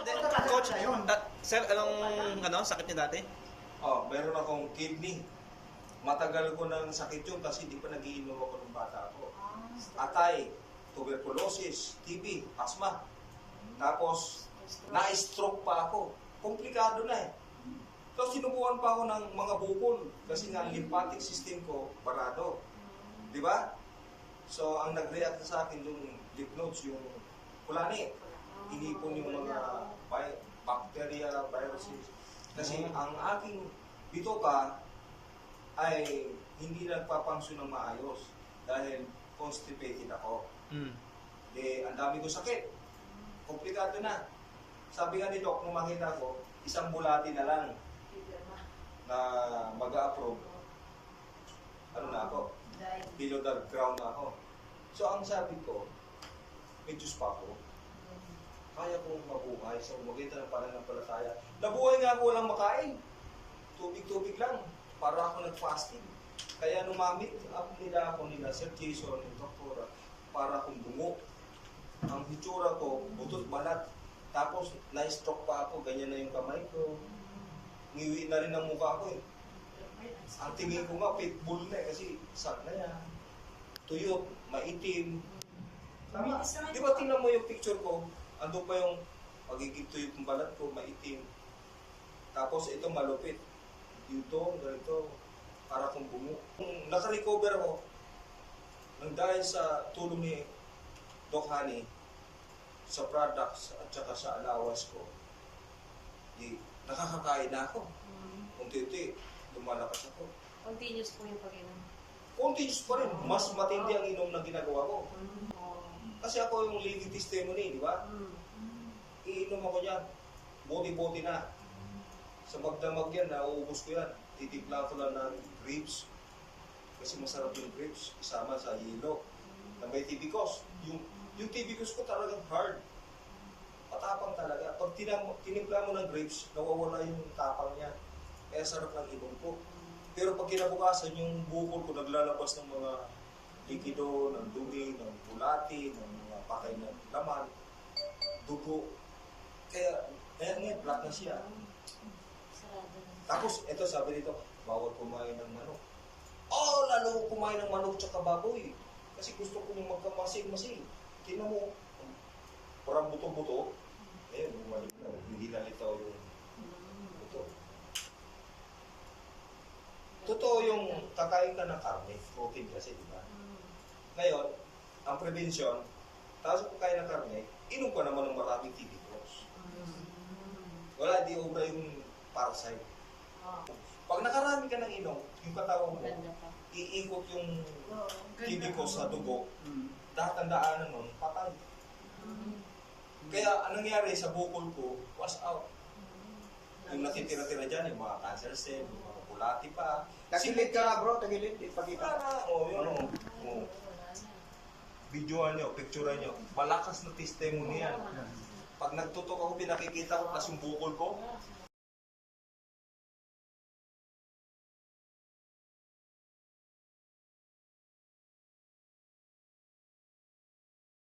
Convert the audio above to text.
Coach, sir, sakit niya dati? Meron akong kidney. Matagal ko ng sakit yun kasi di pa nagiinom ako ng bata ko. Atay, tuberculosis, TB, asthma. Tapos, na-stroke pa ako. Komplikado na eh. So, sinubukan pa ako ng mga bukol kasi nga lymphatic system ko barado. Di ba? So, ang nag-react sa akin yung lymph nodes, yung kulani. Inipon yung mga bacteria, viruses. Kasi ang aking bitoka ay hindi nagpapangsyon ng maayos dahil constipated ako. Ang dami ko sakit. Komplikado na. Sabi nga ni Doc, nung makita ko, isang bulati na lang na mag-a-approve. Ano na ako? Below the ground na ako. So ang sabi ko, may Diyos pa ako. Kaya kong mabuhay sa umagitan ng pananampalataya. Nabuhay nga ako walang makain. Tubig-tubig lang. Para ako nag-fasting. Kaya numamit nila Sir Jason, yung doktora, para akong bungo. Ang hitsura ko, butot balat. Tapos, na-stroke pa ako. Ganyan na yung kamay ko. Ngiwi na rin ang mukha ko eh. Ang tingin ko nga, pitbull na eh. Kasi, sak na yan. Tuyot, maitim. Tama. Di ba tingnan mo yung picture ko? Ando pa yung pagiging tuyot ng balat ko, maitim. Tapos ito malupit. Dito, ganito, para kong bungo. Kung naka-recover ako, nang dahil sa tulong ni Doc Honey, sa products at saka sa allowance ko, nakakakain na ako. Unti-unti, lumalakas ako. Continuous po yung pag-inom. Continuous pa rin. Mas matindi ang inom na ginagawa ko. Kasi ako yung living testimony, di ba? Iinom ako dyan. Boti-boti na. Sa magdamag yan, nauubos ko yan. Titimpla ko lang ng grapes. Kasi masarap yung grapes. Isama sa yelo. Na may tibikos. Yung tibikos ko talagang hard. Patapang talaga. Pag tinimpla mo ng grapes, nawawala yung tapang niya. Kaya sarap ng inom ko. Pero pag kinabukasan, yung bukol ko naglalabas ng mga likido, ng dumi, ng bulati, ng mga pakay ng laman, dugo. Kaya ngayon, black na siya. Tapos, ito sabi dito, bawal kumain ng manok. Lalo kumain ng manok tsaka baboy. Kasi gusto ko yung magkamasin-masin. Tingnan mo, parang buto-buto. Bumalik na. Hindi nalitaw yung buto. Totoo yung kakain ka ng karne, protein kasi, di ba? Ngayon, ang prevention, tapos kung kain ng karne, inom ka naman ng maraming TB cross. Wala, di obra yung parasite. Pag nakarami ka ng inom, yung katawan mo, iikot yung TB cross sa dugo, tatandaanan nun, patay. Kaya, anong nangyari sa bukol ko, wash out. Yung natitira-tira dyan, yung mga cancer cell, yung mga bulati pa. Tagilid ka na bro, tagilid. Ipakita. Yun. Videoan nyo, picturean nyo. Malakas na testimony yan. Pag nagtutok ako, pinakikita ko, tas yung bukol ko,